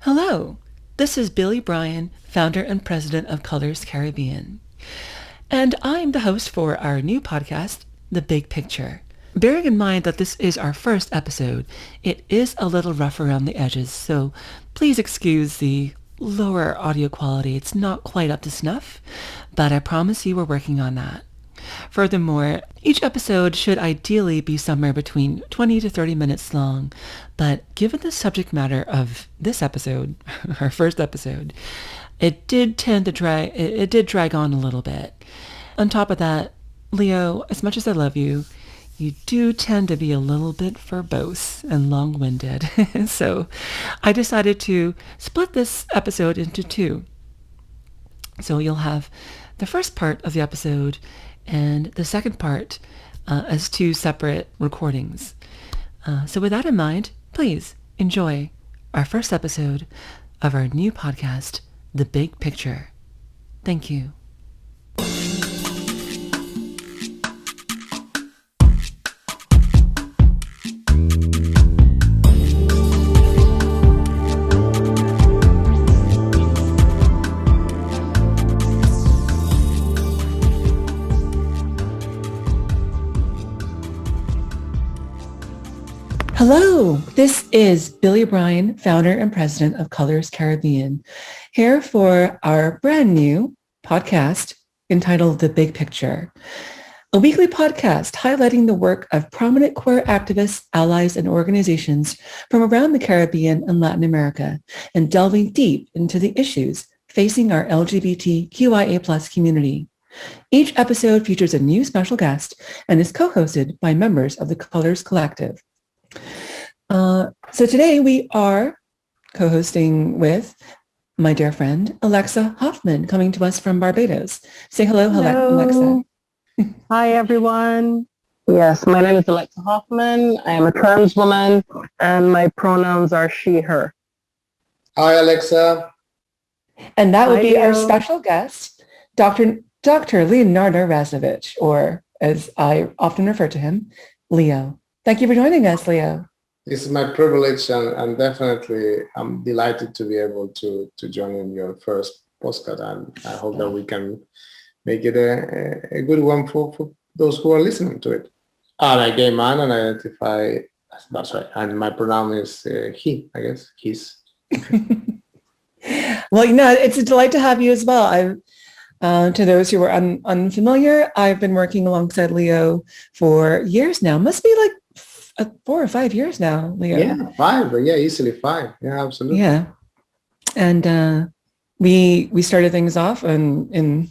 Hello, this is Billie Bryan, founder and president of Colors Caribbean. And I'm the host for our new podcast, The Big Picture. Bearing in mind that this is our first episode, it is a little rough around the edges, so please excuse the lower audio quality. It's not quite up to snuff, but I promise you we're working on that. Furthermore, each episode should ideally be somewhere between 20 to 30 minutes long, but given the subject matter of this episode, our first episode, it did drag on a little bit. On top of that, Leo, as much as I love you, you do tend to be a little bit verbose and long-winded. So I decided to split this episode into two. So you'll have the first part of the episode and the second part as two separate recordings. So with that in mind, please enjoy our first episode of our new podcast, The Big Picture. Thank you. Hello, this is Billie Bryan, founder and president of Colors Caribbean, here for our brand new podcast entitled The Big Picture, a weekly podcast highlighting the work of prominent queer activists, allies, and organizations from around the Caribbean and Latin America, and delving deep into the issues facing our LGBTQIA+ community. Each episode features a new special guest and is co-hosted by members of the Colors Collective. So today we are co-hosting with my dear friend, Alexa Hoffmann, coming to us from Barbados. Say hello. Alexa. Hi, everyone. Yes, my name is Alexa Hoffmann. I am a trans woman, and my pronouns are she, her. Hi, Alexa. And that would be our special guest, Dr. Leonardo Raznovich, or as I often refer to him, Leo. Thank you for joining us, Leo. This is my privilege, and definitely I'm delighted to be able to join in your first postcard, and I hope that we can make it a good one for those who are listening to it. I'm a gay man and I identify, that's right, and my pronoun is he, I guess, his. Well, it's a delight to have you as well. To those who are unfamiliar, I've been working alongside Leo for years now. Must be like 4 or 5 years now, Leo. Yeah, 5. Yeah, easily 5. Yeah, absolutely. Yeah, and we started things off in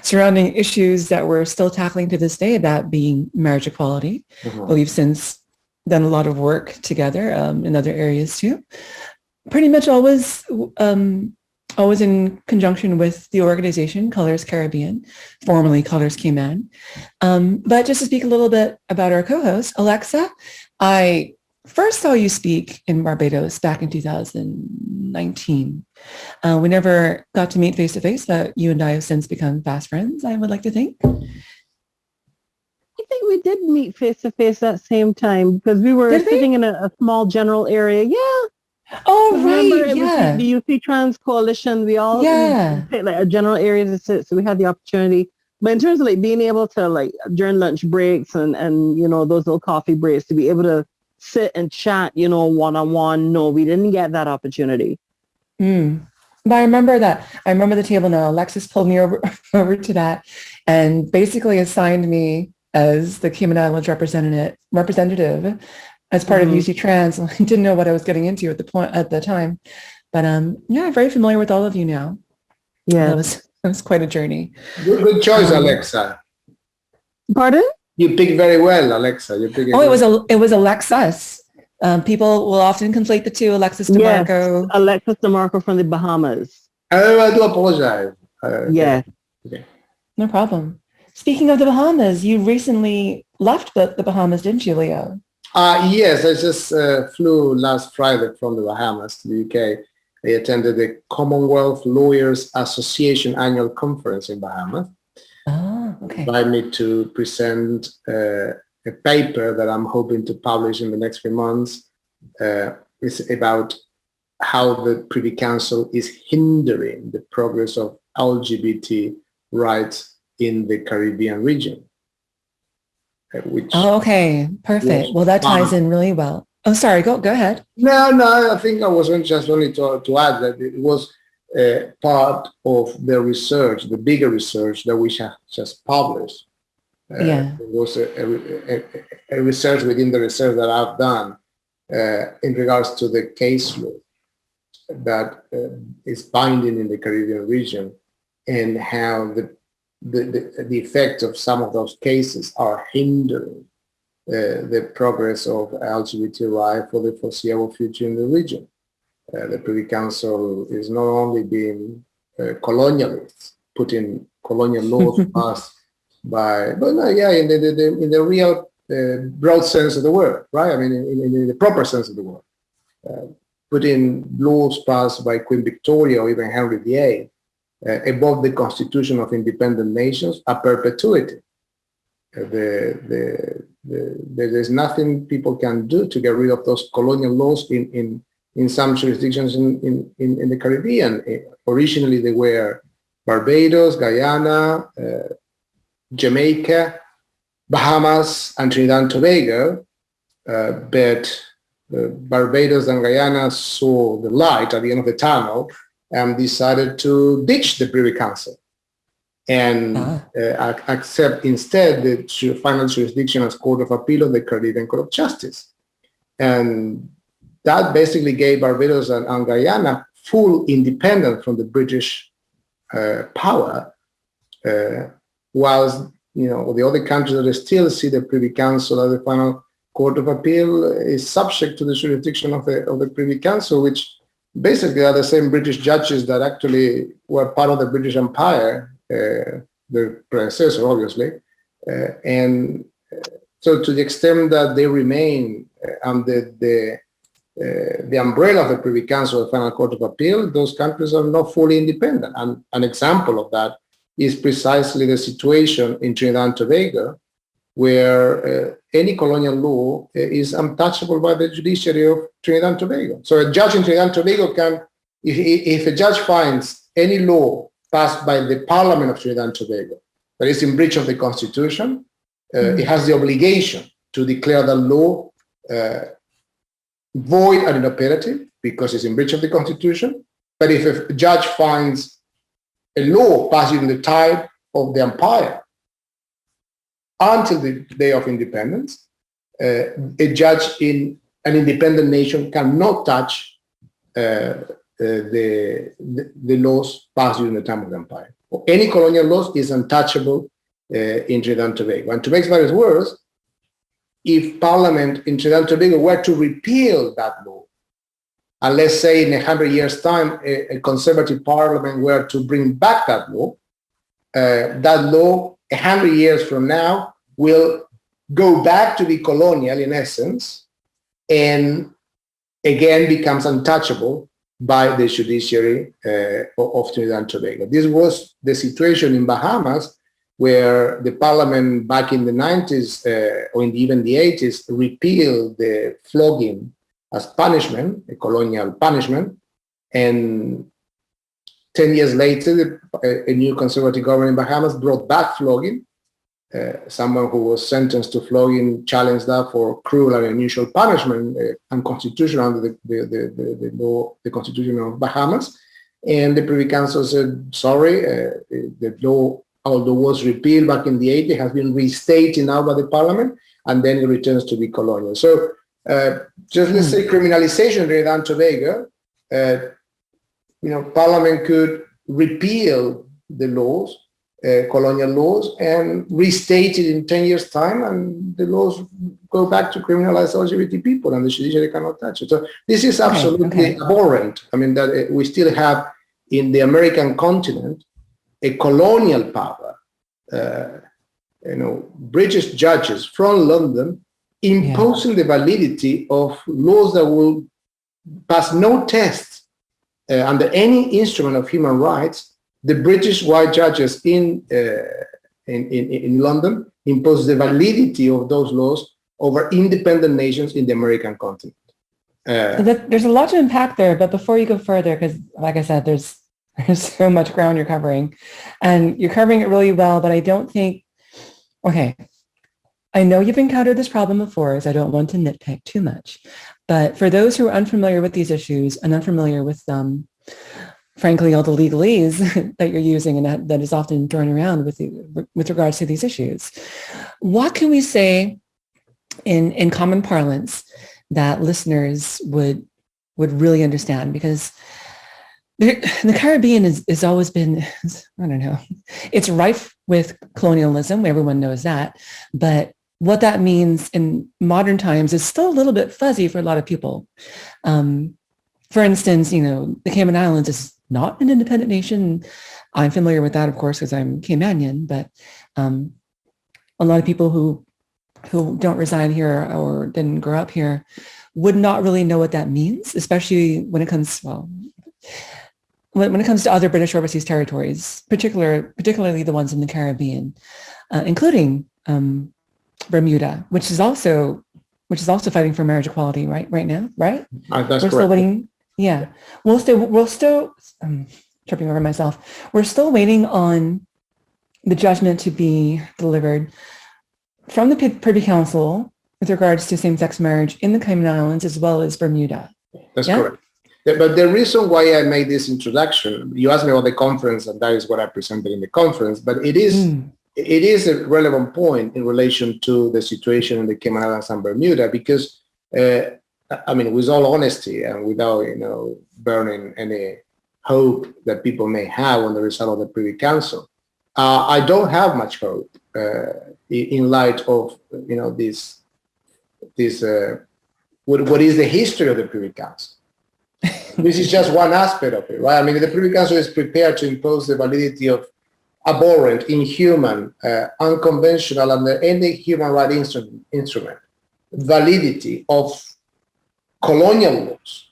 surrounding issues that we're still tackling to this day, that being marriage equality. Mm-hmm. But we've since done a lot of work together in other areas too. Pretty much always in conjunction with the organization Colors Caribbean, formerly Colors Cayman. But just to speak a little bit about our co-host, Alexa, I first saw you speak in Barbados back in 2019. We never got to meet face-to-face, but you and I have since become fast friends, I would like to think. I think we did meet face-to-face that same time because we were sitting in a small general area. Yeah. Oh, remember, right, yeah. The UC Trans Coalition, we picked like a general area to sit, so we had the opportunity. But in terms of like being able to like during lunch breaks and those little coffee breaks to be able to sit and chat, one-on-one, no, we didn't get that opportunity. But I remember that. I remember the table now. Alexis pulled me over to that and basically assigned me as the Cayman Islands representative as part of UC Trans. I didn't know what I was getting into at the time. But I'm very familiar with all of you now. Yeah. That was quite a journey. Good choice, Alexa. Pardon? You picked very well, Alexa. It was Alexis. People will often conflate the two. Alexis DeMarco. Yes, Alexis DeMarco from the Bahamas. Oh, I do apologize. Yes. Okay. No problem. Speaking of the Bahamas, you recently left the Bahamas, didn't you, Leo? Yes, I just flew last Friday from the Bahamas to the UK. I attended the Commonwealth Lawyers Association annual conference in Bahamas. Oh, okay. Invited me to present a paper that I'm hoping to publish in the next few months. It's about how the Privy Council is hindering the progress of LGBT rights in the Caribbean region. Okay, perfect. Well, that ties in really well. Oh, sorry, go ahead. No, I think I wasn't just only to add that it was part of the research, the bigger research that we have just published. It was a research within the research that I've done in regards to the case law that is binding in the Caribbean region, and how the effect of some of those cases are hindering the progress of LGBT rights for the foreseeable future in the region. The Privy Council is not only being colonialist, putting colonial laws passed by, but no, yeah, in the real broad sense of the word, right? I mean, in the proper sense of the word, putting laws passed by Queen Victoria or even Henry VIII above the constitution of independent nations a perpetuity. There's nothing people can do to get rid of those colonial laws in some jurisdictions in the Caribbean. Originally, they were Barbados, Guyana, Jamaica, Bahamas, and Trinidad and Tobago, but Barbados and Guyana saw the light at the end of the tunnel and decided to ditch the Privy Council and accept instead the final jurisdiction as Court of Appeal of the Caribbean Court of Justice. And that basically gave Barbados and Guyana full independence from the British power, whilst the other countries that still see the Privy Council as the final Court of Appeal is subject to the jurisdiction of the Privy Council, which basically are the same British judges that actually were part of the British Empire, their predecessor, obviously. And so to the extent that they remain under the umbrella of the Privy Council, the final Court of Appeal, those countries are not fully independent. And an example of that is precisely the situation in Trinidad and Tobago, where any colonial law is untouchable by the judiciary of Trinidad and Tobago. So a judge in Trinidad and Tobago can, if a judge finds any law passed by the Parliament of Trinidad and Tobago that is in breach of the Constitution, it has the obligation to declare the law void and inoperative because it's in breach of the Constitution. But if a judge finds a law passed during the time of the empire until the day of independence, a judge in an independent nation cannot touch the laws passed during the time of the empire. Any colonial laws is untouchable in Trinidad and Tobago. And to make matters worse, if Parliament in Trinidad and Tobago were to repeal that law, and let's say in 100 years' time, a conservative Parliament were to bring back that law 100 years from now will go back to be colonial in essence, and again becomes untouchable by the judiciary of Trinidad and Tobago. This was the situation in Bahamas, where the parliament back in the 90s or even the 80s repealed the flogging as punishment, a colonial punishment, and 10 years later, a new conservative government in Bahamas brought back flogging. Someone who was sentenced to flogging challenged that for cruel and unusual punishment, unconstitutional under the law, the Constitution of Bahamas. And the Privy Council said, sorry, the law, although was repealed back in the 80s, has been restated now by the Parliament, and then it returns to be colonial. So just let's say criminalization in Trinidad and Tobago, Parliament could repeal the laws, colonial laws, and restate it in 10 years' time, and the laws go back to criminalize LGBT people, and the judiciary cannot touch it. So this is absolutely abhorrent. I mean, that we still have in the American continent a colonial power, British judges from London imposing the validity of laws that will pass no test under any instrument of human rights. The British white judges in London impose the validity of those laws over independent nations in the American continent. So there's a lot to unpack there, but before you go further, because like I said, there's so much ground you're covering, and you're covering it really well, but I don't think, okay, I know you've encountered this problem before, so I don't want to nitpick too much, but for those who are unfamiliar with these issues and unfamiliar with, frankly, all the legalese that you're using and that is often thrown around with regards to these issues, what can we say in common parlance that listeners would really understand? Because the Caribbean is always been, I don't know, it's rife with colonialism. Everyone knows that. But what that means in modern times is still a little bit fuzzy for a lot of people. For instance, the Cayman Islands is not an independent nation. I'm familiar with that, of course, because I'm Caymanian, but a lot of people who don't reside here or didn't grow up here would not really know what that means, especially when it comes, when it comes to other British overseas territories, particularly the ones in the Caribbean, including Bermuda, which is also fighting for marriage equality right now, right? That's we're correct. Still waiting. Yeah, we'll still tripping over myself. We're still waiting on the judgment to be delivered from the Privy Council with regards to same-sex marriage in the Cayman Islands as well as Bermuda. That's correct. But the reason why I made this introduction, you asked me about the conference, and that is what I presented in the conference, but it is a relevant point in relation to the situation in the Cayman Islands and Bermuda, because, with all honesty and without, burning any hope that people may have on the result of the Privy Council, I don't have much hope in light of, this what is the history of the Privy Council. This is just one aspect of it, right? The Privy Council is prepared to impose the validity of abhorrent, inhuman, unconventional, and any human rights instrument, validity of colonial laws,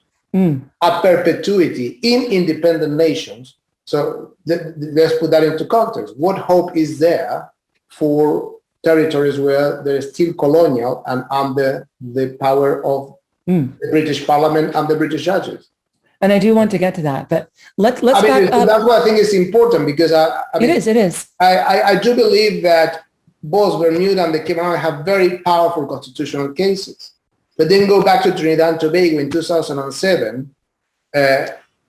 a perpetuity in independent nations. So let's put that into context. What hope is there for territories where there is still colonial and under the power of the British Parliament and the British judges? And I do want to get to that, but let's back up. That's what I think is important, because it is. I do believe that both Bermuda and the Cayman Islands have very powerful constitutional cases. But then go back to Trinidad and Tobago in 2007.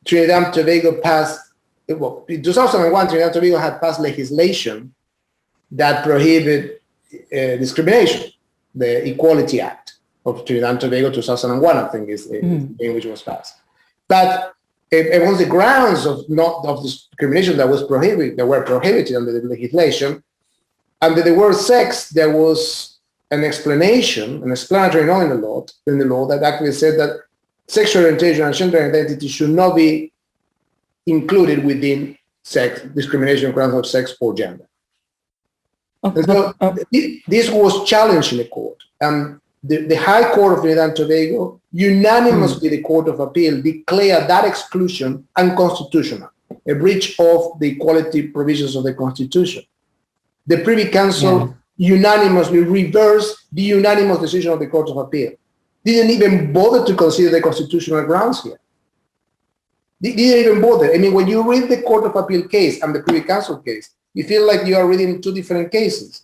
Trinidad and Tobago passed, in 2001, Trinidad and Tobago had passed legislation that prohibited discrimination, the Equality Act of Trinidad and Tobago, 2001, I think is in which was passed. But it was the grounds of discrimination that were prohibited under the legislation. Under the word sex, there was an explanatory note in the law that actually said that sexual orientation and gender identity should not be included within sex discrimination grounds of sex or gender. This was challenged in the court, and the High Court of Trinidad and Tobago, unanimously the Court of Appeal, declared that exclusion unconstitutional, a breach of the equality provisions of the Constitution. The Privy Council unanimously reversed the unanimous decision of the Court of Appeal. Didn't even bother to consider the constitutional grounds here. They didn't even bother. When you read the Court of Appeal case and the Privy Council case, you feel like you are reading two different cases.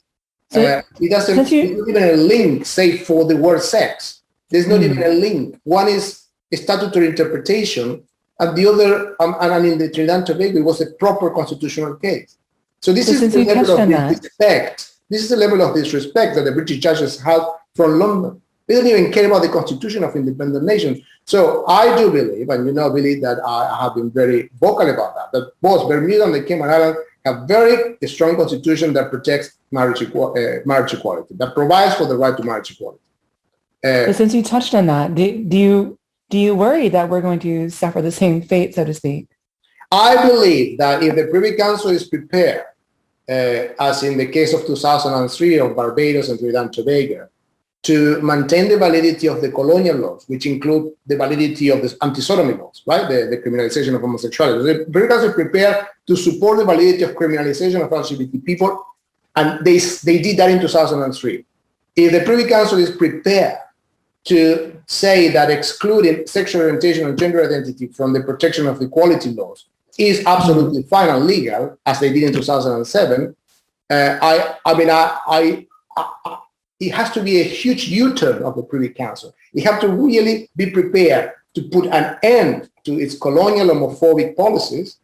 It doesn't, there's not even a link, save for the word sex. There's not even a link. One is a statutory interpretation, and the other, and in the Trinidad and Tobago, it was a proper constitutional case. So this is the level of disrespect. This is the level of disrespect that the British judges had from London. They don't even care about the constitution of independent nations. So I do believe, and believe that I have been very vocal about that both Bermuda and the Cayman Islands have very strong constitution that protects marriage equality, that provides for the right to marriage equality. But since you touched on that, do you worry that we're going to suffer the same fate, so to speak? I believe that if the Privy Council is prepared, as in the case of 2003 of Barbados and Trinidad and Tobago, to maintain the validity of the colonial laws, which include the validity of the anti-sodomy laws, right? The criminalization of homosexuality. The Privy Council is prepared to support the validity of criminalization of LGBT people, and they did that in 2003. If the Privy Council is prepared to say that excluding sexual orientation and gender identity from the protection of equality laws is absolutely fine and legal, as they did in 2007, it has to be a huge U-turn of the Privy Council. It has to really be prepared to put an end to its colonial homophobic policies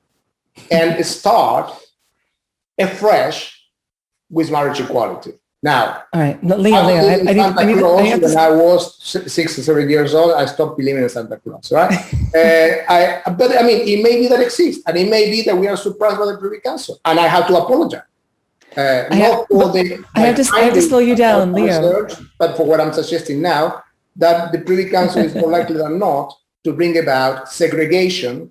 and start afresh with marriage equality. Now, all right, Leo, when I was 6 or 7 years old, I stopped believing in Santa Claus, right? But I mean, it may be that exists, and it may be that we are surprised by the Privy Council, and I have to apologize. I have to slow you down, Leo. But for what I'm suggesting now, that the Privy Council is more likely than not to bring about segregation,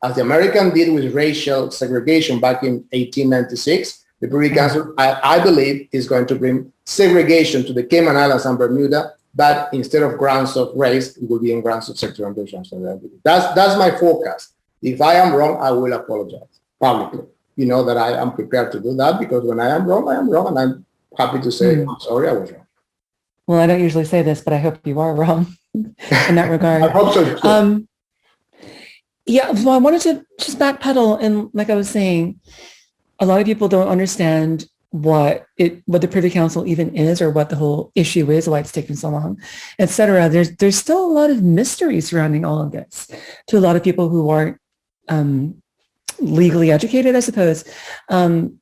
as the American did with racial segregation back in 1896. The Privy Council, I believe, is going to bring segregation to the Cayman Islands and Bermuda, but instead of grounds of race, it will be in grounds of sexual orientation. That's my forecast. If I am wrong, I will apologize publicly. You know that I am prepared to do that, because when I am wrong, and I'm happy to say, I'm sorry, I was wrong. Well, I don't usually say this, but I hope you are wrong in that regard. I hope so too. Yeah, well, I wanted to just backpedal, and like I was saying, a lot of people don't understand what the Privy Council even is, or what the whole issue is, why it's taking so long, etc. There's still a lot of mystery surrounding all of this to a lot of people who aren't legally educated, I suppose. So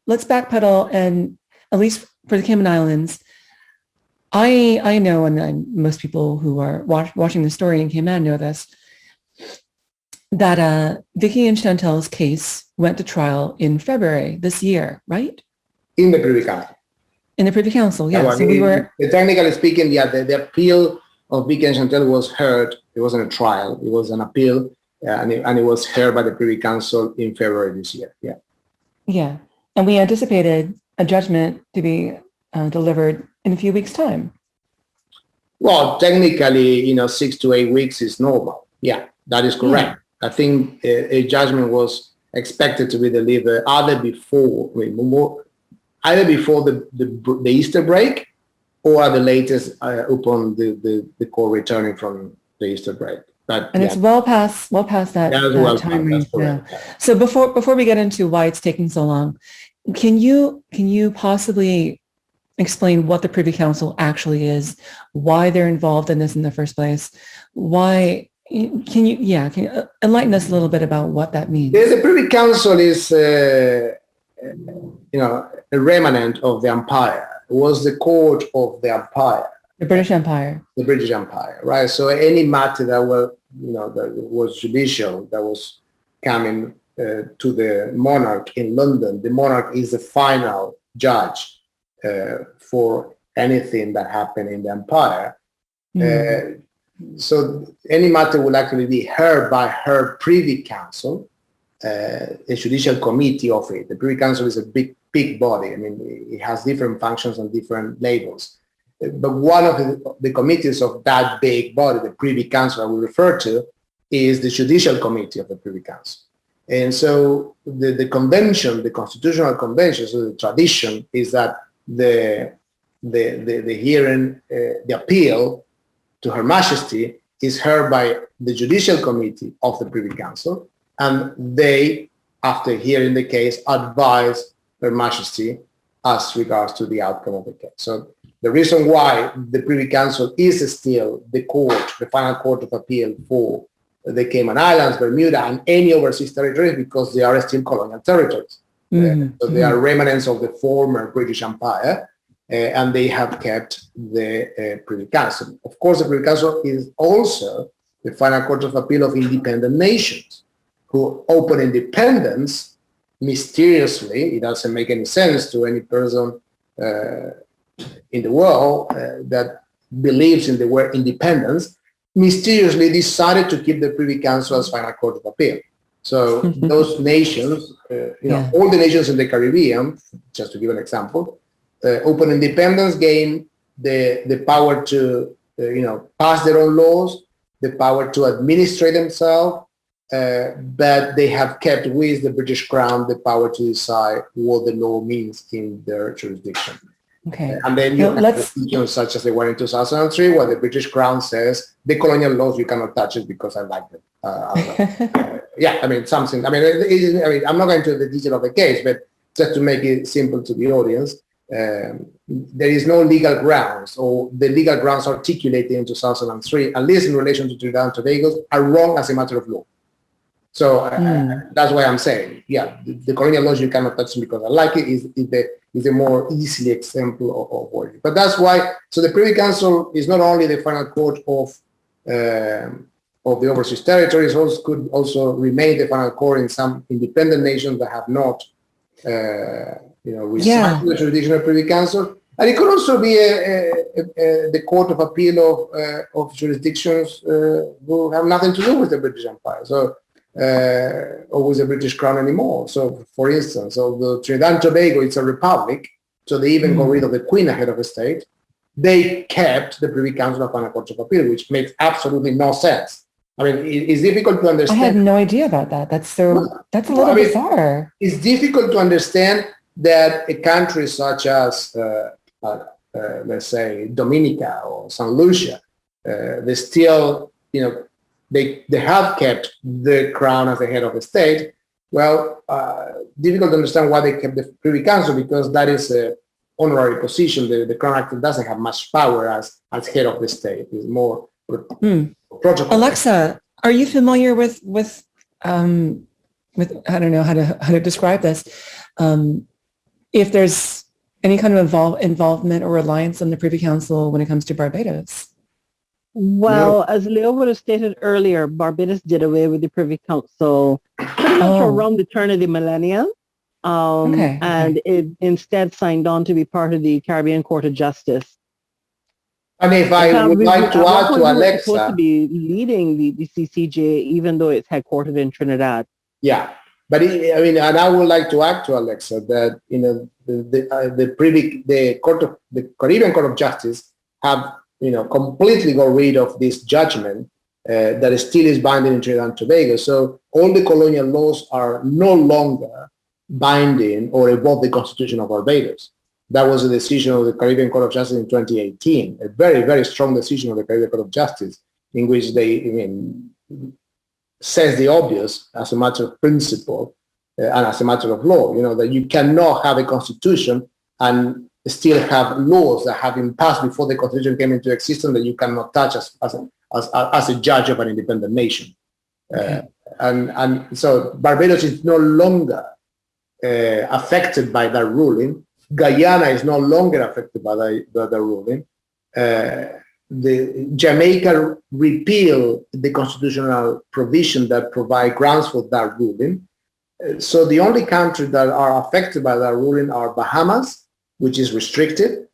let's backpedal, and at least for the Cayman Islands, I know, and most people who are watching the story in Cayman know this, that Vicky and Chantel's case went to trial in February this year, right? In the Privy Council. In the Privy Council, yeah. So we were... Technically speaking, yeah, the appeal of Vicky and Chantel was heard. It wasn't a trial. It was an appeal, and it was heard by the Privy Council in February this year, yeah. Yeah, and we anticipated a judgment to be delivered in a few weeks' time. Well, technically, 6 to 8 weeks is normal. Yeah, that is correct. Yeah. I think a judgment was expected to be delivered either before the Easter break, or at the latest upon the court returning from the Easter break. But it's well past that time range. Yeah. So before we get into why it's taking so long, can you possibly explain what the Privy Council actually is, why they're involved in this in the first place? Why can you enlighten us a little bit about what that means? The Privy Council is a remnant of the empire. It was the court of the empire. The British Empire. The British Empire, right? So any matter that was judicial, that was coming to the monarch in London, the monarch is the final judge for anything that happened in the empire. So any matter will actually be heard by her Privy Council, a judicial committee of it. The Privy Council is a big body. I mean, it has different functions and different labels. But one of the committees of that big body, the Privy Council I will refer to, is the Judicial Committee of the Privy Council. And so the convention, the constitutional convention, so the tradition is that the hearing, the appeal to Her Majesty is heard by the Judicial Committee of the Privy Council, and they, after hearing the case, advise Her Majesty as regards to the outcome of the case. So the reason why the Privy Council is still the court, the final court of appeal for the Cayman Islands, Bermuda, and any overseas territories, because they are still colonial territories. So they are remnants of the former British Empire, and they have kept the Privy Council. Of course, the Privy Council is also the final court of appeal of independent nations, who open independence mysteriously. It doesn't make any sense to any person in the world that believes in the word independence, mysteriously decided to keep the Privy Council as final court of appeal. So those nations, all the nations in the Caribbean, just to give an example, open independence, gain the power to pass their own laws, the power to administrate themselves, but they have kept with the British Crown the power to decide what the law means in their jurisdiction. Okay. And then you have decisions such as the one in 2003, where the British Crown says the colonial laws, you cannot touch it because I like them. Something. I'm not going into the detail of the case, but just to make it simple to the audience, there is no legal grounds, or the legal grounds articulated in 2003, at least in relation to Trinidad and Tobago, are wrong as a matter of law. So that's why I'm saying, the colonial laws, you cannot touch them because I like it, is a more easy example of what. But that's why, so the Privy Council is not only the final court of the overseas territories, also could also remain the final court in some independent nations that have not, resigned the jurisdiction of Privy Council. And it could also be the Court of Appeal of jurisdictions who have nothing to do with the British Empire. So, or with the British Crown anymore. So, for instance, although Trinidad and Tobago, it's a republic, so they even got rid of the Queen ahead of the state, they kept the Privy Council of Final Court of Appeal, which makes absolutely no sense. I mean, it's difficult to understand. I had no idea about that. That's a little bizarre. It's difficult to understand that a country such as, let's say, Dominica or St. Lucia, they still, they have kept the crown as the head of the state. Well, difficult to understand why they kept the Privy Council, because that is an honorary position. The crown actually doesn't have much power as head of the state. It's more protocol. Alexa, are you familiar with I don't know how to describe this? If there's any kind of involvement or reliance on the Privy Council when it comes to Barbados? Well, as Leo would have stated earlier, Barbados did away with the Privy Council pretty much around the turn of the millennium. And it instead signed on to be part of the Caribbean Court of Justice. And if I would like to add to Alexa, supposed to be leading the CCJ, even though it's headquartered in Trinidad. Yeah, but and I would like to add to Alexa that the Caribbean Court of Justice have completely got rid of this judgment that still is binding in Trinidad and Tobago. So all the colonial laws are no longer binding or above the Constitution of Barbados. That was a decision of the Caribbean Court of Justice in 2018, a very, very strong decision of the Caribbean Court of Justice, in which they says the obvious as a matter of principle and as a matter of law, that you cannot have a constitution and still have laws that have been passed before the constitution came into existence that you cannot touch as a judge of an independent nation. And so Barbados is no longer affected by that ruling. Guyana is no longer affected by the ruling. The Jamaica repealed the constitutional provision that provide grounds for that ruling. So the only countries that are affected by that ruling are Bahamas, which is restricted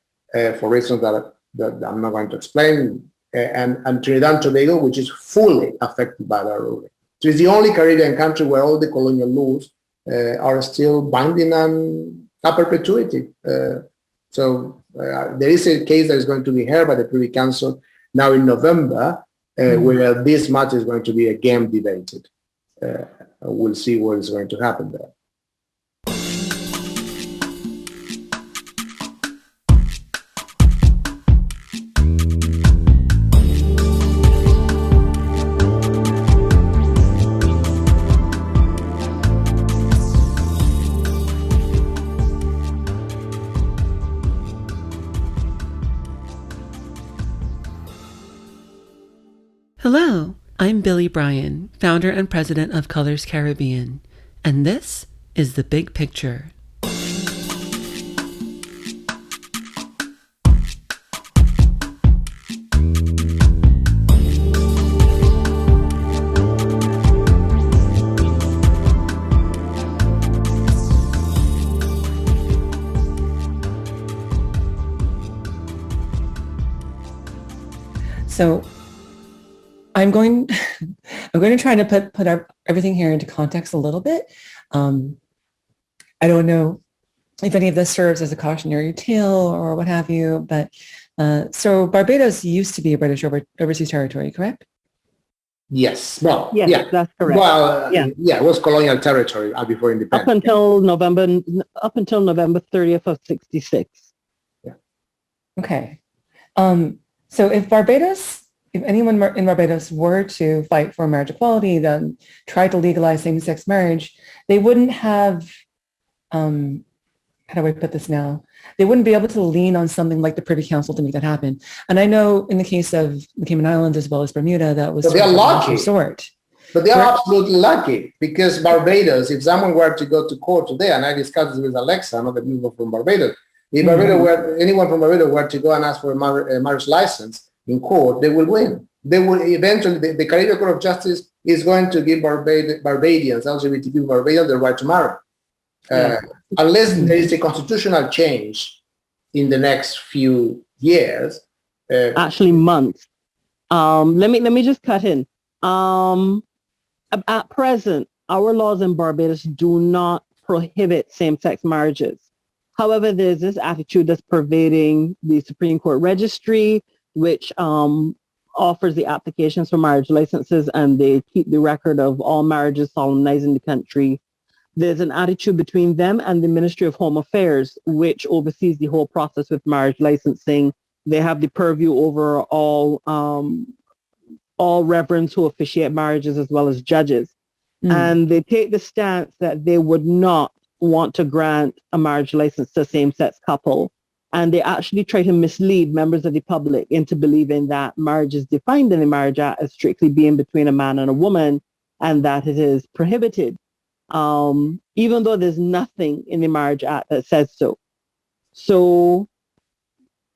for reasons that I'm not going to explain, and Trinidad and Tobago, which is fully affected by that ruling. So it's the only Caribbean country where all the colonial laws are still binding and a perpetuity. So there is a case that is going to be heard by the Privy Council now in November, where this matter is going to be again debated. We'll see what is going to happen there. Hello, I'm Billie Bryan, founder and president of Colors Caribbean, and this is The Big Picture. So I'm going to try to put everything here into context a little bit. I don't know if any of this serves as a cautionary tale or what have you, but so Barbados used to be a British overseas territory, correct? Yes. Well, yes, yeah, that's correct. Well, yeah, it was colonial territory before independence. Up until November 30th of 66. Yeah. Okay. So if anyone in Barbados were to fight for marriage equality, then try to legalize same-sex marriage, they wouldn't have, how do I put this now? They wouldn't be able to lean on something like the Privy Council to make that happen. And I know in the case of the Cayman Islands as well as Bermuda, that was but they are lucky. But they are absolutely lucky, because Barbados, if someone were to go to court today, and I discussed this with Alexa, another people from Barbados, if anyone from Barbados were to go and ask for a marriage license in court, they will win. They will eventually, the Caribbean Court of Justice is going to give Barbadians, LGBTQ Barbadians, the right to marry. Unless there is a constitutional change in the next few years. Actually, months. Let me just cut in. At present, our laws in Barbados do not prohibit same-sex marriages. However, there's this attitude that's pervading the Supreme Court registry, which offers the applications for marriage licenses, and they keep the record of all marriages solemnized in the country. There's an attitude between them and the Ministry of Home Affairs, which oversees the whole process with marriage licensing. They have the purview over all reverends who officiate marriages, as well as judges. And they take the stance that they would not want to grant a marriage license to a same-sex couple. And they actually try to mislead members of the public into believing that marriage is defined in the Marriage Act as strictly being between a man and a woman, and that it is prohibited, even though there's nothing in the Marriage Act that says so. So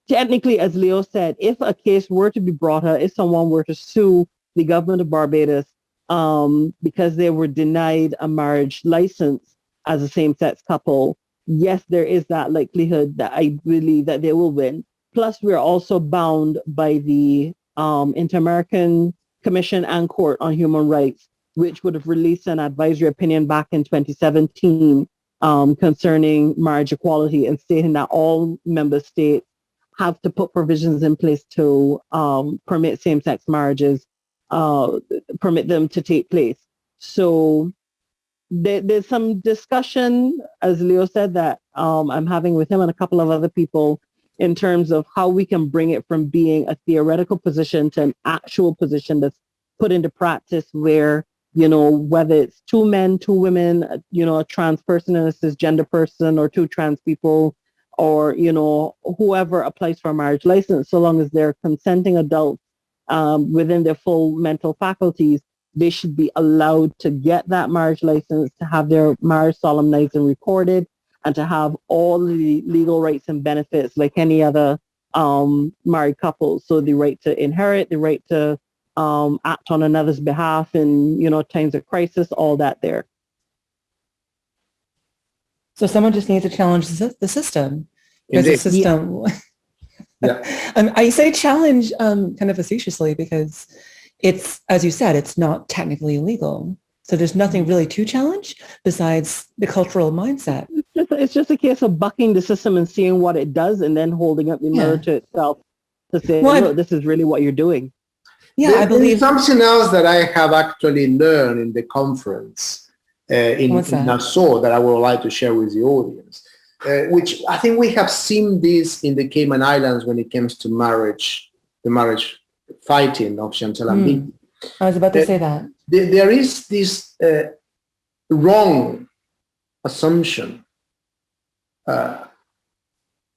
technically, as Leo said, if a case were to be brought up, if someone were to sue the government of Barbados because they were denied a marriage license as a same-sex couple, yes, there is that likelihood that I believe that they will win. Plus, we're also bound by the Inter-American Commission and Court on Human Rights, which would have released an advisory opinion back in 2017 concerning marriage equality, and stating that all member states have to put provisions in place to permit same-sex marriages, permit them to take place. So there's some discussion, as Leo said, that I'm having with him and a couple of other people in terms of how we can bring it from being a theoretical position to an actual position that's put into practice, where, you know, whether it's two men, two women, you know, a trans person and a cisgender person, or two trans people, or, you know, whoever applies for a marriage license, so long as they're consenting adults within their full mental faculties, they should be allowed to get that marriage license, to have their marriage solemnized and recorded, and to have all the legal rights and benefits like any other married couple. So the right to inherit, the right to act on another's behalf in, you know, times of crisis, all that there. So someone just needs to challenge the system. Because the system, I say challenge kind of facetiously, because it's, as you said, it's not technically illegal. So there's nothing really to challenge besides the cultural mindset. It's just a case of bucking the system and seeing what it does, and then holding up the mirror to itself to say, no, this is really what you're doing. Yeah, I believe something else that I have actually learned in the conference in Nassau that I would like to share with the audience, which I think we have seen this in the Cayman Islands when it comes to marriage, the marriage fighting of Chantal and Vicky. I was about to say that. There is this wrong assumption,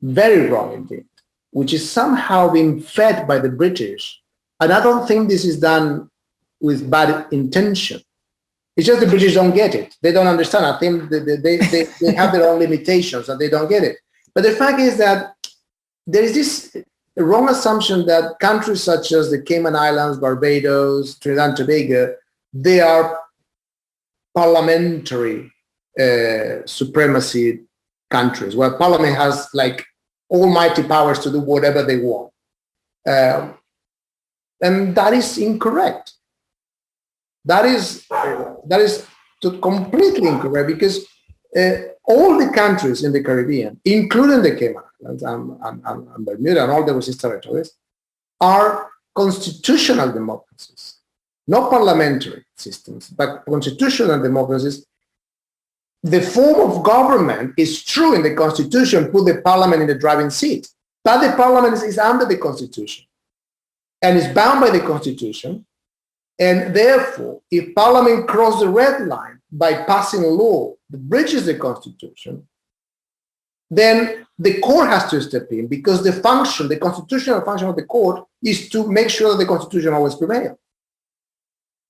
very wrong indeed, which is somehow being fed by the British. And I don't think this is done with bad intention. It's just the British don't get it. They don't understand. I think they have their own limitations and they don't get it. But the fact is that there is this wrong assumption that countries such as the Cayman Islands, Barbados, Trinidad and Tobago, they are parliamentary supremacy countries, where parliament has like almighty powers to do whatever they want. And that is incorrect. That is completely incorrect, because all the countries in the Caribbean, including the Cayman Islands and Bermuda and all the overseas territories, are constitutional democracies, not parliamentary systems, but constitutional democracies. The form of government is true in the Constitution, put the parliament in the driving seat. But the parliament is under the constitution and is bound by the constitution. And therefore, if parliament crosses the red line by passing a law that breaches the constitution, then the court has to step in, because the constitutional function of the court is to make sure that the constitution always prevails.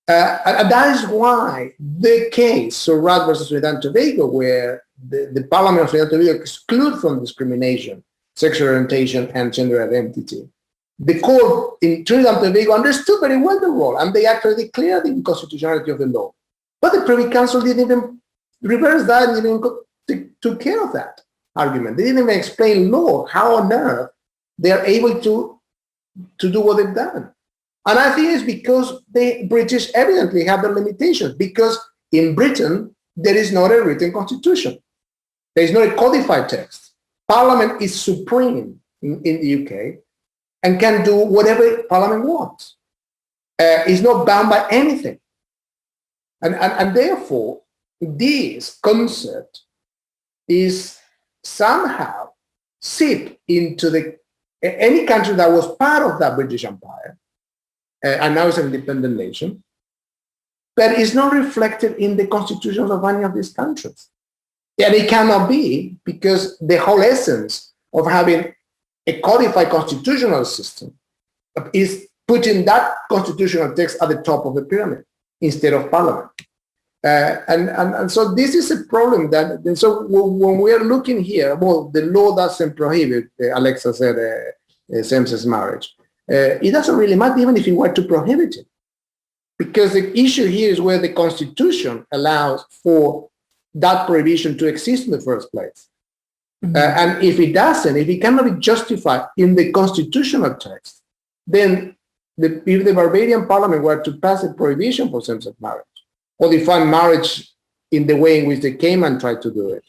And that is why the case, so Rad versus Trinidad and Tobago, where the Parliament of Trinidad and Tobago exclude from discrimination sexual orientation and gender identity, the court in Trinidad and Tobago understood very well the role, and they actually declared the inconstitutionality of the law. But the Privy Council didn't even reverse that, and even took care of that argument. They didn't even explain law, how on earth they are able to do what they've done. And I think it's because the British evidently have their limitations, because in Britain, there is not a written constitution. There is not a codified text. Parliament is supreme in the UK and can do whatever Parliament wants. It's not bound by anything. And therefore, this concept is somehow seeped into any country that was part of that British Empire, and now it's an independent nation, but it's not reflected in the constitutions of any of these countries. And it cannot be, because the whole essence of having a codified constitutional system is putting that constitutional text at the top of the pyramid instead of parliament. And so this is a problem that, so when we are looking here, well, the law doesn't prohibit, Alexa said, same-sex marriage. It doesn't really matter even if it were to prohibit it, because the issue here is where the Constitution allows for that prohibition to exist in the first place. Mm-hmm. And if it doesn't, if it cannot be justified in the constitutional text, then if the Barbadian Parliament were to pass a prohibition for same-sex marriage, or define marriage in the way in which the Cayman tried to do it,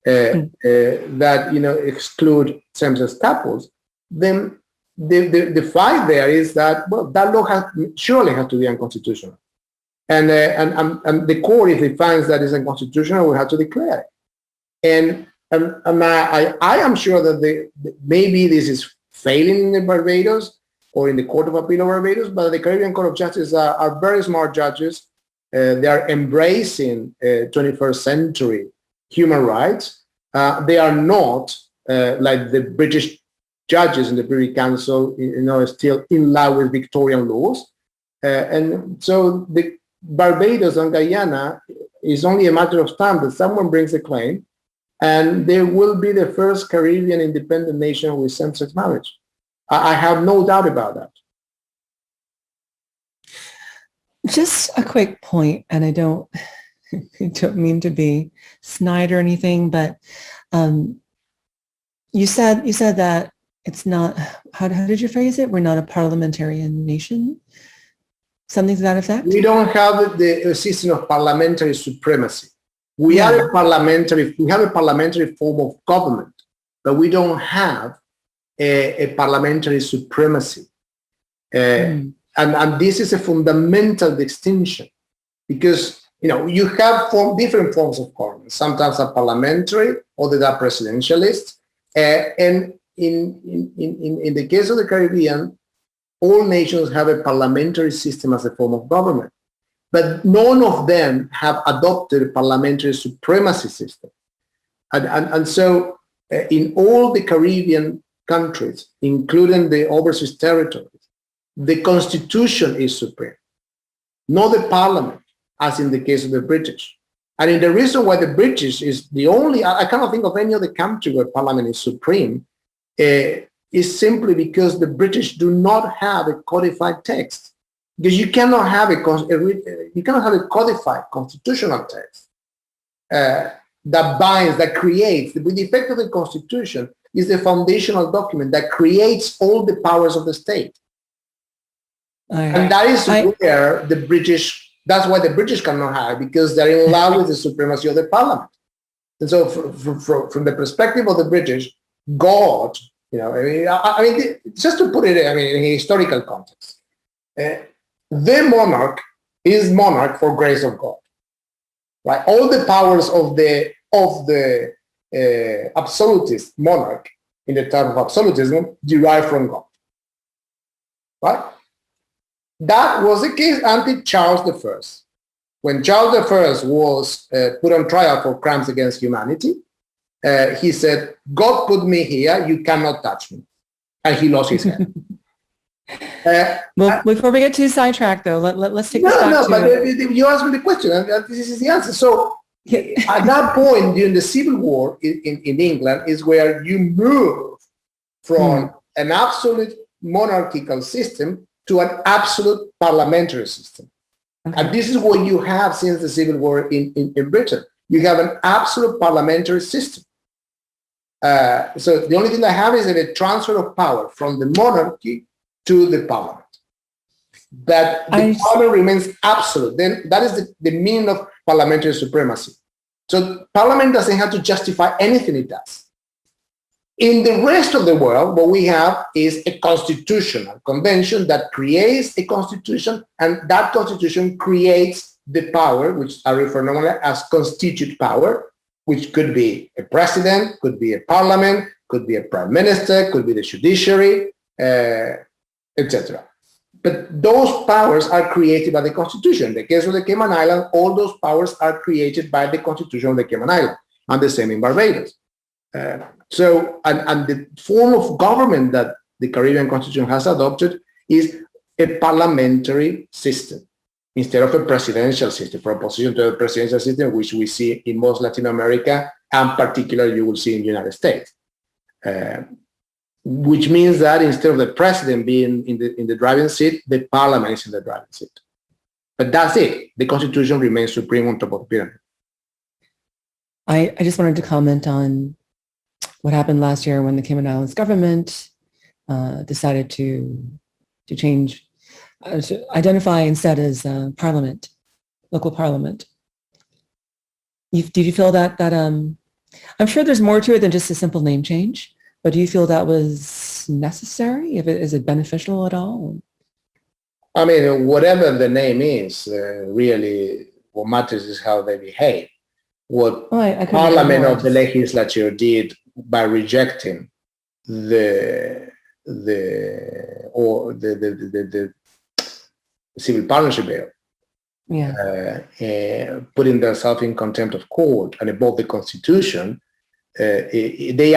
that exclude same-sex couples, then the fight there is that, well, that law surely has to be unconstitutional, and the court, if it finds that it's unconstitutional, will have to declare it. And I am sure that maybe this is failing in the Barbados or in the Court of Appeal of Barbados, but the Caribbean Court of Justice are very smart judges. They are embracing 21st century human rights. They are not like the British judges in the Privy Council, still in line with Victorian laws. And so the Barbados and Guyana is only a matter of time that someone brings a claim, and they will be the first Caribbean independent nation with same-sex marriage. I have no doubt about that. Just a quick point, and I don't mean to be snide or anything, but you said that it's not, how did you phrase it? We're not a parliamentarian nation? Something to that effect? We don't have the system of parliamentary supremacy. We have a parliamentary form of government, but we don't have a parliamentary supremacy. And this is a fundamental distinction, because you have different forms of government. Sometimes are parliamentary, others are presidentialist, and in the case of the Caribbean, all nations have a parliamentary system as a form of government, but none of them have adopted a parliamentary supremacy system. And so in all the Caribbean countries, including the overseas territories, the Constitution is supreme, not the Parliament, as in the case of the British. And in the reason why the British is the only, I cannot think of any other country where Parliament is supreme, is simply because the British do not have a codified text. Because you cannot have a codified constitutional text that binds, that creates, with the effect of the Constitution, is the foundational document that creates all the powers of the state. And that is where the British, that's why the British cannot have it, because they're in love with the supremacy of the Parliament. And so from the perspective of the British, God, I mean, just to put it, in a historical context, the monarch is monarch for grace of God, right? All the powers of the absolutist monarch in the type of absolutism derived from God. Right? That was the case until Charles I. When Charles I was put on trial for crimes against humanity, he said, God put me here, you cannot touch me. And he lost his head. Well, before we get too sidetracked, though, let's take this back to... but you asked me the question, and this is the answer. So at that point, during the Civil War in England, is where you move from an absolute monarchical system to an absolute parliamentary system. Okay. And this is what you have since the Civil War in Britain. You have an absolute parliamentary system. So the only thing I have is a transfer of power from the monarchy to the parliament. That the power remains absolute. Then that is the meaning of parliamentary supremacy. So parliament doesn't have to justify anything it does. In the rest of the world, what we have is a constitutional convention that creates a constitution, and that constitution creates the power, which I refer normally as constituted power, which could be a president, could be a parliament, could be a prime minister, could be the judiciary, etc. But those powers are created by the Constitution. In the case of the Cayman Islands, all those powers are created by the Constitution of the Cayman Islands, and the same in Barbados. So the form of government that the Caribbean Constitution has adopted is a parliamentary system instead of a presidential system, for opposition to the presidential system, which we see in most Latin America, and particularly you will see in the United States. Which means that instead of the president being in the driving seat, the parliament is in the driving seat. But that's it. The Constitution remains supreme on top of the pyramid. I just wanted to comment on what happened last year when the Cayman Islands government decided to change, to identify instead as parliament, local parliament. Did you feel that I'm sure there's more to it than just a simple name change, but do you feel that was necessary? Is it beneficial at all? I mean, whatever the name is, really what matters is how they behave. What Parliament of the legislature did by rejecting the civil partnership bill, putting themselves in contempt of court and above the Constitution, they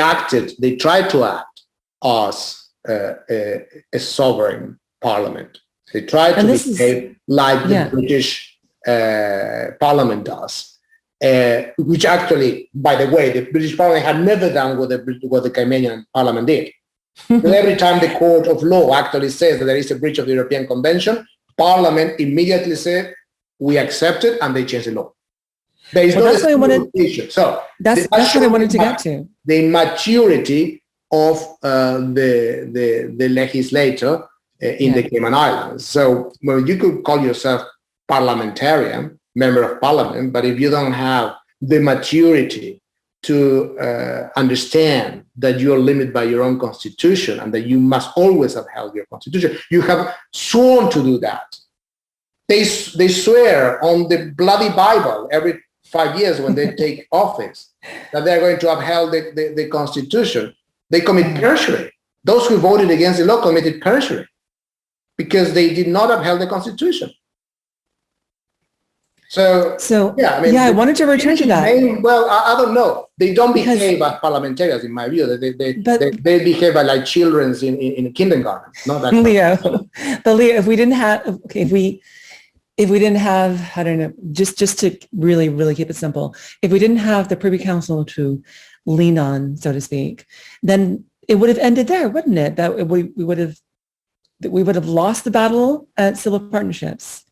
tried to act as a sovereign parliament. They tried to behave like the British Parliament does. Which actually, by the way, the British Parliament had never done what the Caymanian Parliament did. So every time the court of law actually says that there is a breach of the European Convention, Parliament immediately said, we accept it, and they change the law. There is that's what I wanted. So that's what I wanted to get to. The immaturity of the legislator in the Cayman Islands. So you could call yourself parliamentarian, member of parliament, but if you don't have the maturity to understand that you are limited by your own constitution and that you must always upheld your constitution, you have sworn to do that. They swear on the bloody Bible every 5 years when they take office that they're going to uphold the constitution. They commit perjury. Those who voted against the law committed perjury because they did not uphold the constitution. So I wanted to return to that. I don't know. They don't behave as parliamentarians, in my view. They behave like children in a kindergarten. Not that Leo, but Leo, if we didn't have, I don't know, just to really, really keep it simple, if we didn't have the Privy Council to lean on, so to speak, then it would have ended there, wouldn't it? That we would have lost the battle at civil partnerships.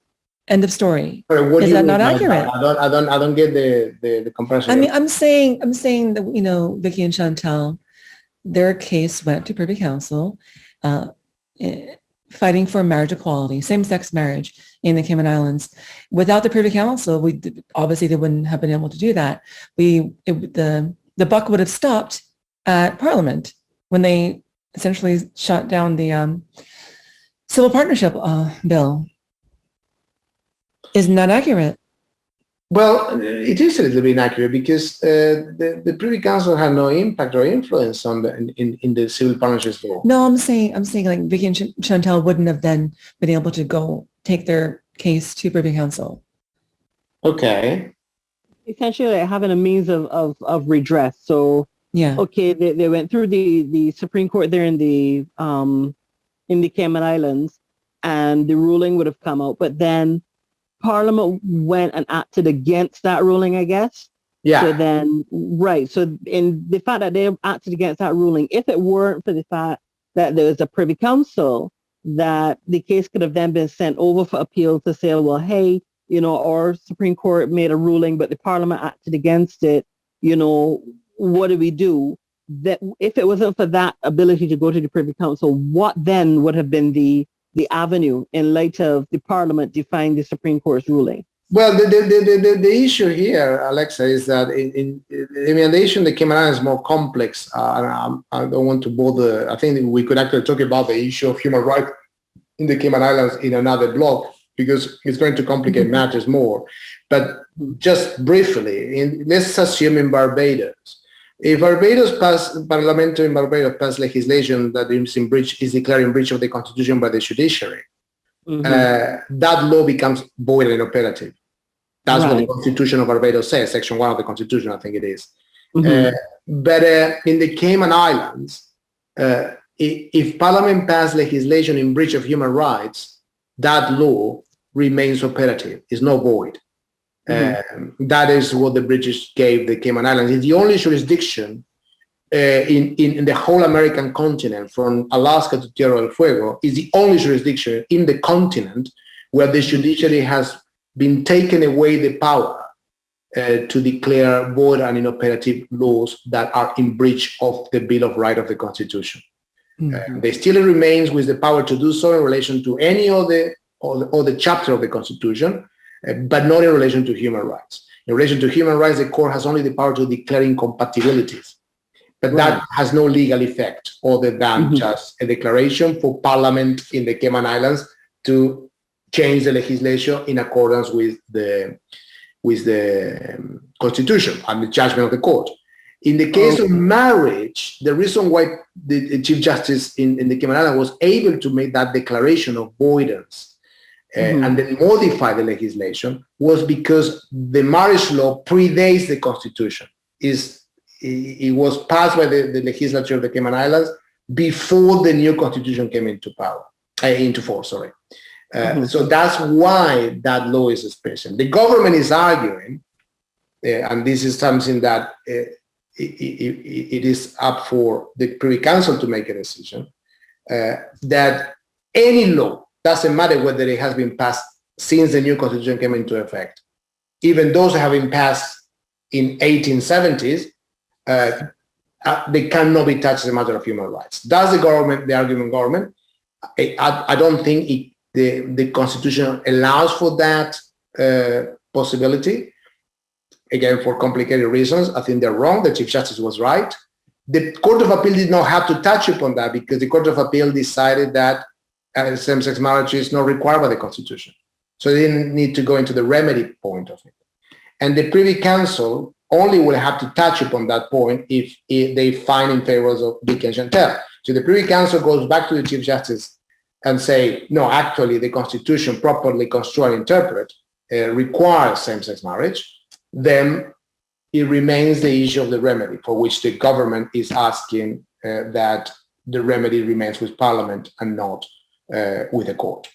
End of story. Is that not accurate? I don't get the comparison. I mean, I'm saying that, Vicky and Chantal, their case went to Privy Council, fighting for marriage equality, same-sex marriage in the Cayman Islands. Without the Privy Council, obviously they wouldn't have been able to do that. The buck would have stopped at Parliament when they essentially shot down the civil partnership bill. Isn't that accurate? Well, it is a little bit inaccurate because the Privy Council had no impact or influence on in the civil partnerships law. No, I'm saying like Vicky and Chantel wouldn't have then been able to go take their case to Privy Council. Okay. Essentially, like having a means of redress. So yeah, okay, they went through the Supreme Court there in the Cayman Islands, and the ruling would have come out, but then Parliament went and acted against that ruling, I guess. Yeah. So then, right. So in the fact that they acted against that ruling, if it weren't for the fact that there was a Privy Council, that the case could have then been sent over for appeal to say, well, hey, our Supreme Court made a ruling, but the Parliament acted against it. What do we do? That if it wasn't for that ability to go to the Privy Council, what then would have been the avenue in light of the Parliament defying the Supreme Court's ruling? Well, the issue here, Alexa, is that the issue in the Cayman Islands is more complex. I don't want to bother. I think we could actually talk about the issue of human rights in the Cayman Islands in another block, because it's going to complicate matters more. But just briefly, let's assume in Barbados, if parliamentary in Barbados pass legislation that is declared in breach of the Constitution by the judiciary, that law becomes void and inoperative. That's what the Constitution of Barbados says, Section 1 of the Constitution, I think it is. But in the Cayman Islands, if Parliament passed legislation in breach of human rights, that law remains operative. It's not void. That is what the British gave the Cayman Islands. It's the only jurisdiction in the whole American continent, from Alaska to Tierra del Fuego, is the only jurisdiction in the continent where the judiciary has been taken away the power to declare void and inoperative laws that are in breach of the Bill of Rights of the Constitution. They still remains with the power to do so in relation to any other chapter of the Constitution, but not in relation to human rights. In relation to human rights, the court has only the power to declare incompatibilities, but that has no legal effect other than just a declaration for Parliament in the Cayman Islands to change the legislation in accordance with the Constitution and the judgment of the court. In the case of marriage, the reason why the Chief Justice in the Cayman Islands was able to make that declaration of voidance and then modify the legislation was because the marriage law predates the Constitution. It was passed by the legislature of the Cayman Islands before the new Constitution came into force. So that's why that law is special. The government is arguing, and this is something that it is up for the Privy Council to make a decision, that any law, doesn't matter whether it has been passed since the new Constitution came into effect, even those that have been passed in 1870s, they cannot be touched as a matter of human rights. That's the argument government. I don't think the Constitution allows for that possibility. Again, for complicated reasons, I think they're wrong. The Chief Justice was right. The Court of Appeal did not have to touch upon that because the Court of Appeal decided that same-sex marriage is not required by the Constitution. So they didn't need to go into the remedy point of it. And the Privy Council only will have to touch upon that point if they find in favor of Vicky and Chantel. So the Privy Council goes back to the Chief Justice and say, no, actually the Constitution properly construed and interpret requires same-sex marriage, then it remains the issue of the remedy, for which the government is asking that the remedy remains with Parliament and not with the court.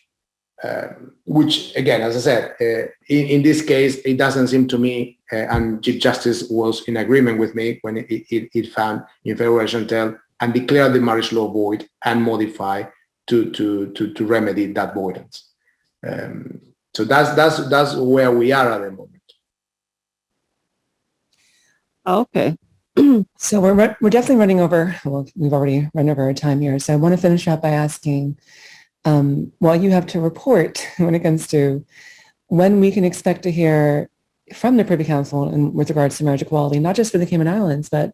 Which, again, as I said, in this case, it doesn't seem to me, and Chief Justice was in agreement with me when it found in favor of Chantel and declared the marriage law void and modify to remedy that voidance. So that's where we are at the moment. Okay. So we're definitely running over. Well, we've already run over our time here. So I want to finish up by asking, what you have to report when it comes to when we can expect to hear from the Privy Council and with regards to marriage equality, not just for the Cayman Islands, but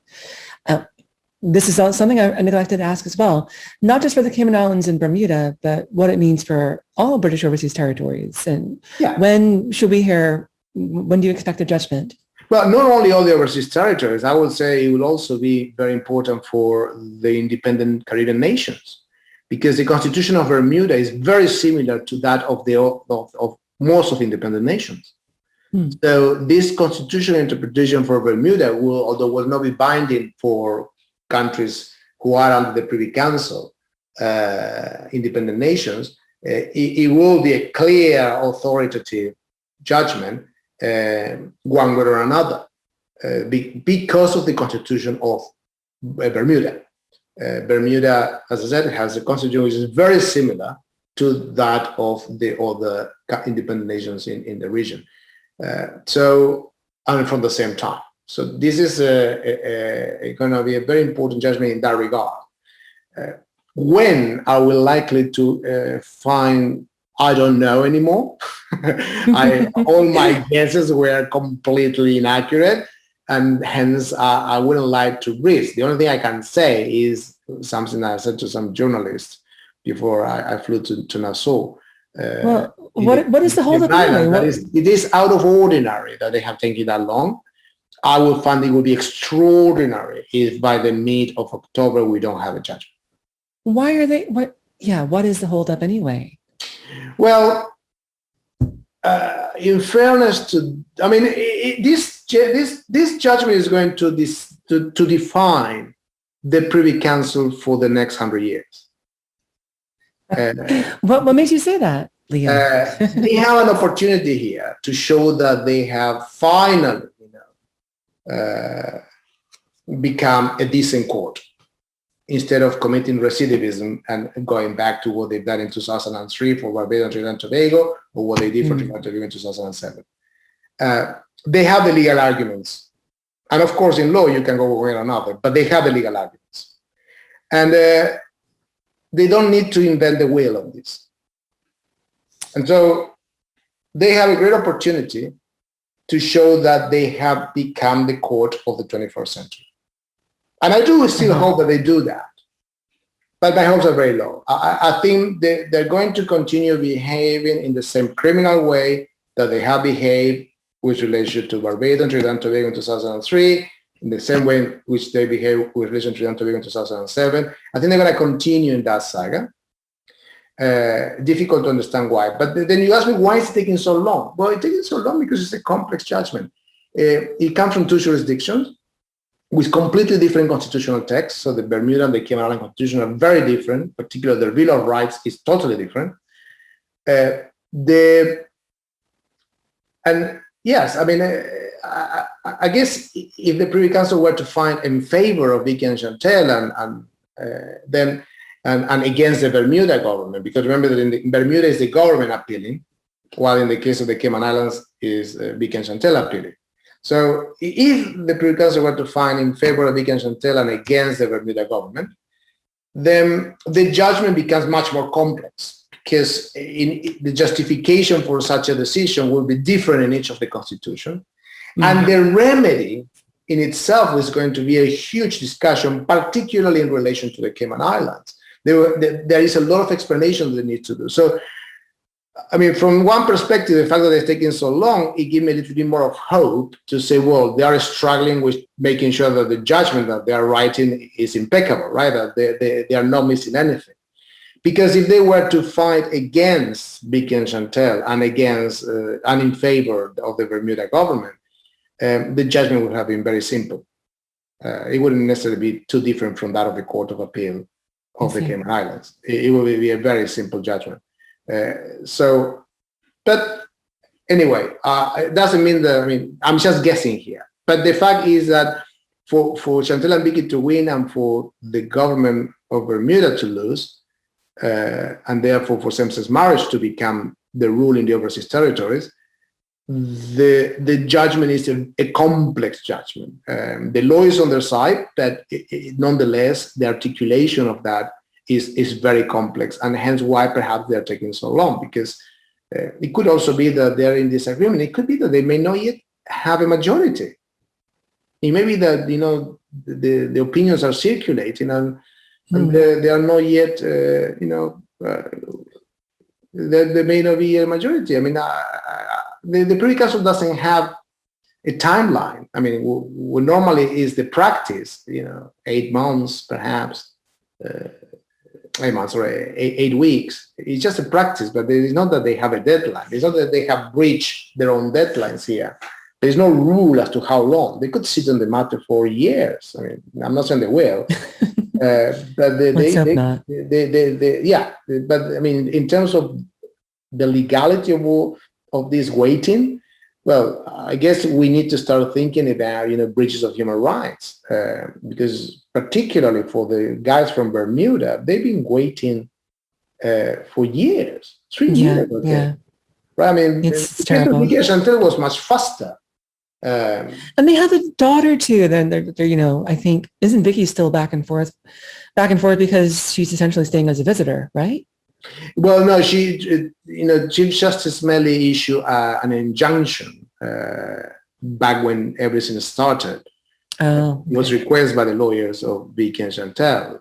this is something I neglected to ask as well, not just for the Cayman Islands and Bermuda, but what it means for all British overseas territories. And when should we hear when do you expect a judgment? Well, not only all the overseas territories, I would say it will also be very important for the independent Caribbean nations, because the Constitution of Bermuda is very similar to that of most of independent nations. So this constitutional interpretation for Bermuda although will not be binding for countries who are under the Privy Council, independent nations, it will be a clear authoritative judgment one way or another, because of the Constitution of Bermuda. Bermuda, as I said, has a constitution which is very similar to that of the other independent nations in the region. From the same time. So this is going to be a very important judgment in that regard. When are we likely to find? I don't know anymore. All my guesses were completely inaccurate, and hence I wouldn't like to risk. The only thing I can say is something I said to some journalists before I flew to Nassau. What is the holdup anyway? It is out of ordinary that they have taken that long. I would find it would be extraordinary if by the mid of October we don't have a judgment. Why are they? What is the holdup anyway? Well, in fairness to, this judgment is going to define the Privy Council for the next 100 years. What makes you say that, Leo? They have an opportunity here to show that they have finally, become a decent court, instead of committing recidivism and going back to what they've done in 2003 for Barbados and Trinidad and Tobago, or what they did for Trinidad and Tobago in 2007. They have the legal arguments. And of course, in law, you can go one way or another, but they have the legal arguments. And they don't need to invent the wheel on this. And so they have a great opportunity to show that they have become the court of the 21st century. And I do still hope that they do that. But my hopes are very low. I think they're going to continue behaving in the same criminal way that they have behaved with relation to Barbados and Trinidad and Tobago in 2003, in the same way in which they behaved with relation to Trinidad and Tobago in 2007. I think they're going to continue in that saga. Difficult to understand why. But then you ask me, why is it taking so long? Well, it's taking so long because it's a complex judgment. It comes from two jurisdictions with completely different constitutional texts. So the Bermuda and the Cayman Islands constitution are very different. Particularly the Bill of Rights is totally different. I guess if the Privy Council were to find in favor of Vicky and Chantal and against the Bermuda government, because remember that in Bermuda is the government appealing, while in the case of the Cayman Islands is Vicky and Chantal appealing. So if the Privy Council were to find in favor of Vicky and Chantal and against the Bermuda government, then the judgment becomes much more complex, because the justification for such a decision will be different in each of the constitution. Mm-hmm. And the remedy in itself is going to be a huge discussion, particularly in relation to the Cayman Islands. There is a lot of explanation they need to do. So, from one perspective, the fact that it's taking so long, it gives me a little bit more of hope to say, well, they are struggling with making sure that the judgment that they are writing is impeccable, right? That they are not missing anything. Because if they were to fight against Vicky and Chantal and and in favor of the Bermuda government, the judgment would have been very simple. It wouldn't necessarily be too different from that of the Court of Appeal of the Cayman Islands. It would be a very simple judgment. But anyway, it doesn't mean that, I'm just guessing here. But the fact is that for Chantal and Vicky to win and for the government of Bermuda to lose, and therefore for same-sex marriage to become the rule in the overseas territories, the judgment is a complex judgment. The law is on their side, but nonetheless, the articulation of that is very complex, and hence why perhaps they're taking so long, because it could also be that they're in disagreement. It could be that they may not yet have a majority. It may be that, the opinions are circulating and they are not yet, there may not be a majority. the Privy Council doesn't have a timeline. I mean, what normally is the practice, 8 months, perhaps, 8 months or 8 weeks. It's just a practice, but it is not that they have a deadline. It's not that they have breached their own deadlines here. There's no rule as to how long. They could sit on the matter for years. I mean, I'm not saying they will, but but I mean, in terms of the legality of this waiting, well, I guess we need to start thinking about, breaches of human rights, because particularly for the guys from Bermuda, they've been waiting for years, 3 years. Yeah. Right? I mean, it's terrible. Chantel was much faster. And they have a daughter too. Then they're I think, isn't Vicky still back and forth because she's essentially staying as a visitor, right? Well, no, Chief Justice Melly issued an injunction back when everything started. Oh, okay. It was requested by the lawyers of Vicky and Chantel,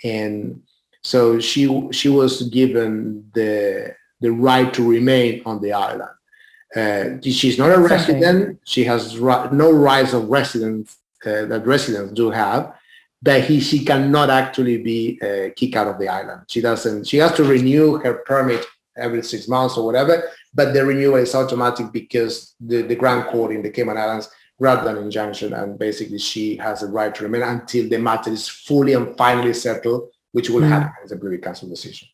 and so she was given the right to remain on the island. She's not a resident. She has no rights of residence that residents do have, but she cannot actually be kicked out of the island. She doesn't. She has to renew her permit every 6 months or whatever, but the renewal is automatic because the Grand Court in the Cayman Islands grabbed an injunction, and basically she has a right to remain until the matter is fully and finally settled, which will happen as a Privy Council decision.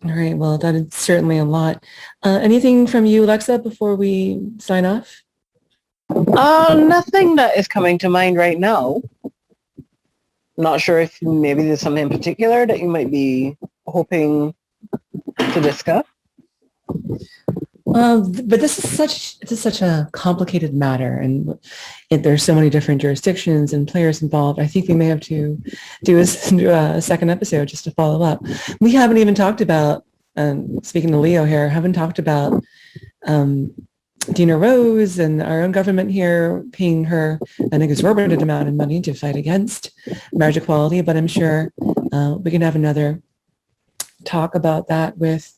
All right. Well, that is certainly a lot. Anything from you, Alexa, before we sign off? Nothing that is coming to mind right now. Not sure if maybe there's something in particular that you might be hoping to discuss. But this is such a complicated matter, and there's so many different jurisdictions and players involved. I think we may have to do a second episode just to follow up. We haven't even talked about, speaking to Leo here, haven't talked about Dina Rose and our own government here paying her an exorbitant amount of money to fight against marriage equality. But I'm sure we can have another talk about that with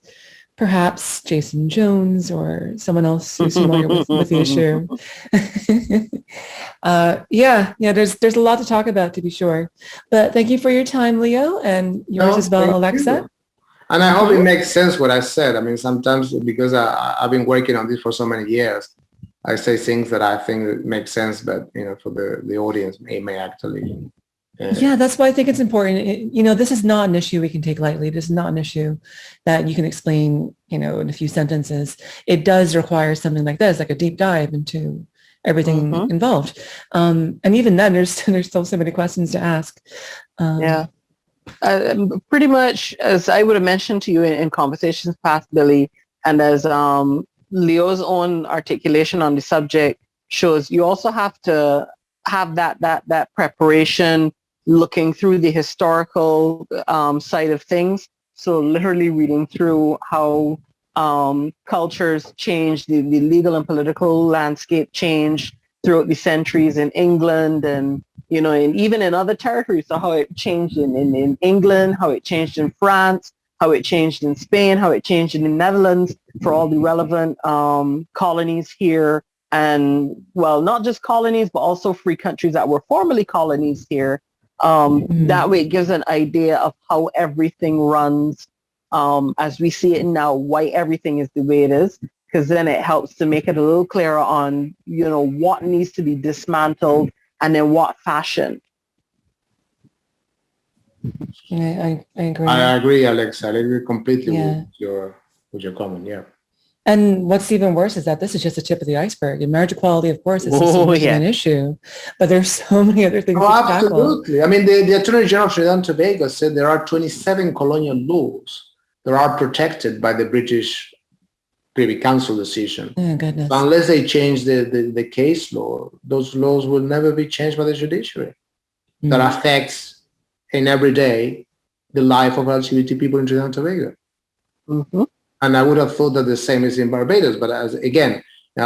perhaps Jason Jones or someone else who's familiar with the issue. There's a lot to talk about, to be sure. But thank you for your time, Leo, and yours as well, Alexa. And I hope it makes sense what I said. I mean, sometimes because I've been working on this for so many years, I say things that I think make sense, but for the audience, it may actually. Yeah, that's why I think it's important. This is not an issue we can take lightly. This is not an issue that you can explain, in a few sentences. It does require something like this, like a deep dive into everything involved. And even then, there's still so many questions to ask. Pretty much, as I would have mentioned to you in conversations past, Billy, and as Leo's own articulation on the subject shows, you also have to have that preparation, looking through the historical side of things. So literally reading through how cultures changed, the legal and political landscape changed throughout the centuries in England and, and even in other territories. So how it changed in England, how it changed in France, how it changed in Spain, how it changed in the Netherlands for all the relevant colonies here. And, well, not just colonies, but also free countries that were formerly colonies here. That way it gives an idea of how everything runs as we see it now, why everything is the way it is, because then it helps to make it a little clearer on, what needs to be dismantled and in what fashion. Yeah, I agree. I agree, Alex. I agree completely with your comment, yeah. And what's even worse is that this is just the tip of the iceberg. And marriage equality, of course, is an issue, but there's so many other things to tackle. Absolutely. I mean, the Attorney General of Trinidad and Tobago said there are 27 colonial laws that are protected by the British Privy Council decision. Oh, goodness. But unless they change the case law, those laws will never be changed by the judiciary. That affects in every day the life of LGBT people in Trinidad and Tobago. Mm-hmm. And I would have thought that the same is in Barbados. But at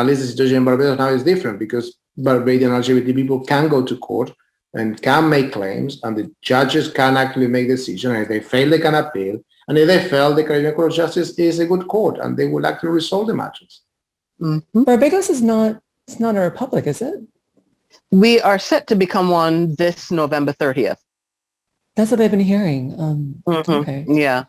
least the situation in Barbados now is different because Barbadian LGBT people can go to court and can make claims, and the judges can actually make decisions. And if they fail, they can appeal. And if they fail, the Caribbean Court of Justice is a good court, and they will actually resolve the matters. Mm-hmm. Barbados is not, it's not a republic, is it? We are set to become one this November 30th. That's what I've been hearing. Okay. Yeah.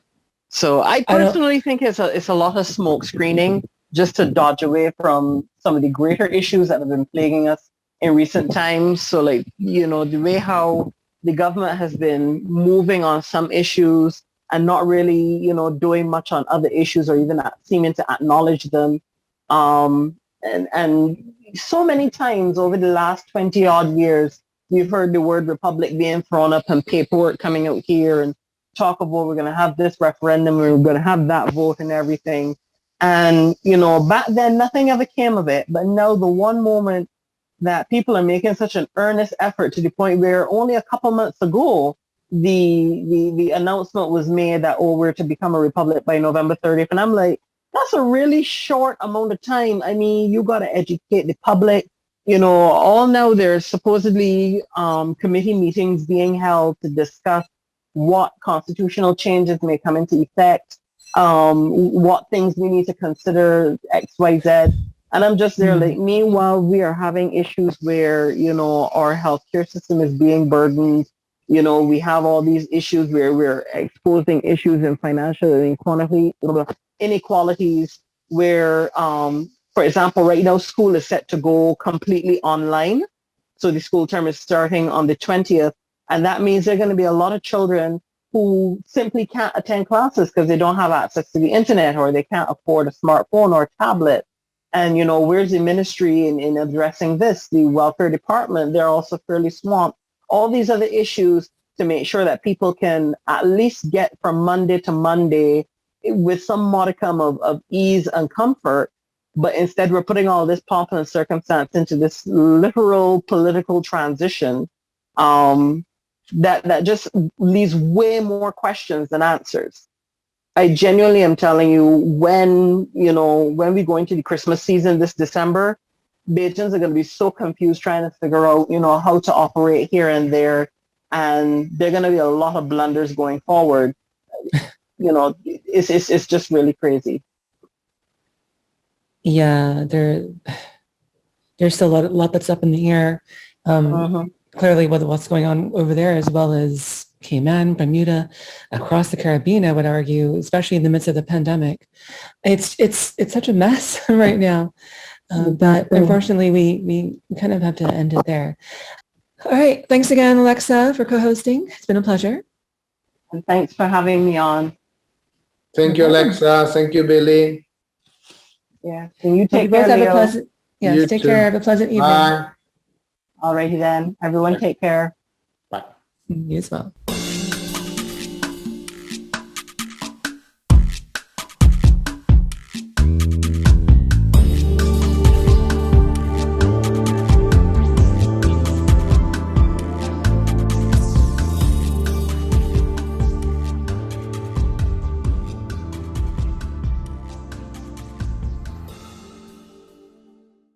So I personally think it's a lot of smoke screening just to dodge away from some of the greater issues that have been plaguing us in recent times. So like, the way how the government has been moving on some issues and not really, doing much on other issues or even seeming to acknowledge them. And so many times over the last 20 odd years, we've heard the word republic being thrown up and paperwork coming out here and talk about we're going to have this referendum, we're going to have that vote and everything. And, back then nothing ever came of it. But now the one moment that people are making such an earnest effort to the point where only a couple months ago, the announcement was made that, we're to become a republic by November 30th. And I'm like, that's a really short amount of time. I mean, you got to educate the public. All now there's supposedly committee meetings being held to discuss what constitutional changes may come into effect, what things we need to consider, X, Y, Z. And I'm just there like, meanwhile, we are having issues where, our healthcare system is being burdened. We have all these issues where we're exposing issues in financial inequalities where, for example, right now school is set to go completely online. So the school term is starting on the 20th. And that means there are going to be a lot of children who simply can't attend classes because they don't have access to the internet or they can't afford a smartphone or a tablet. And, where's the ministry in addressing this? The welfare department, they're also fairly swamped. All these other issues to make sure that people can at least get from Monday to Monday with some modicum of ease and comfort. But instead, we're putting all this pomp and circumstance into this literal political transition that just leaves way more questions than answers. I genuinely am telling you, when we go into the Christmas season this December, Bajans are going to be so confused trying to figure out, how to operate here and there. And there are going to be a lot of blunders going forward. It's just really crazy. Yeah, there's still a lot that's up in the air. Clearly, what's going on over there, as well as Cayman, Bermuda, across the Caribbean, I would argue, especially in the midst of the pandemic, it's such a mess right now. But unfortunately, we kind of have to end it there. All right, thanks again, Alexa, for co-hosting. It's been a pleasure. And thanks for having me on. Thank you, Alexa. Thank you, Billie. Yeah. Can you take care, Leo? Yes, take care. Have a pleasant evening. Bye. Alrighty then. Everyone take care. Bye. You as well.